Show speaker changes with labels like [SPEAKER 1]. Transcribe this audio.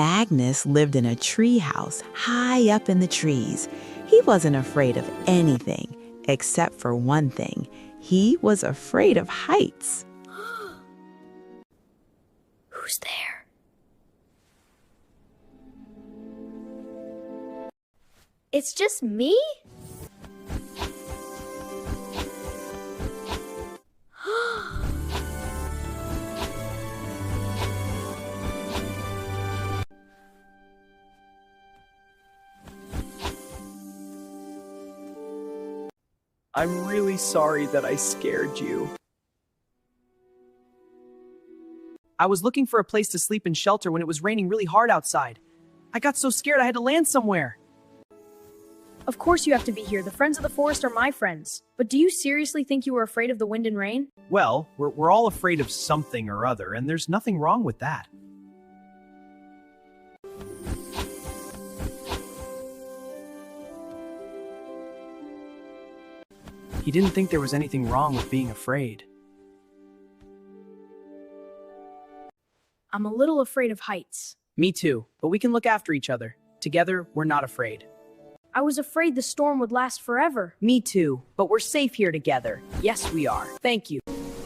[SPEAKER 1] Magnus lived in a treehouse high up in the trees. He wasn't afraid of anything, except for one thing. He was afraid of heights.
[SPEAKER 2] Who's there? It's just me?
[SPEAKER 3] I'm really sorry that I scared you. I was looking for a place to sleep and shelter when it was raining really hard outside. I got so scared I had to land somewhere.
[SPEAKER 4] Of course you have to be here. The friends of the forest are my friends. But do you seriously think you were afraid of the wind and rain?
[SPEAKER 3] Well, we're all afraid of something or other, and there's nothing wrong with that. He didn't think there was anything wrong with being afraid.
[SPEAKER 4] I'm a little afraid of heights.
[SPEAKER 3] Me too, but we can look after each other. Together, we're not afraid.
[SPEAKER 4] I was afraid the storm would last forever.
[SPEAKER 3] Me too, but we're safe here together. Yes, we are. Thank you.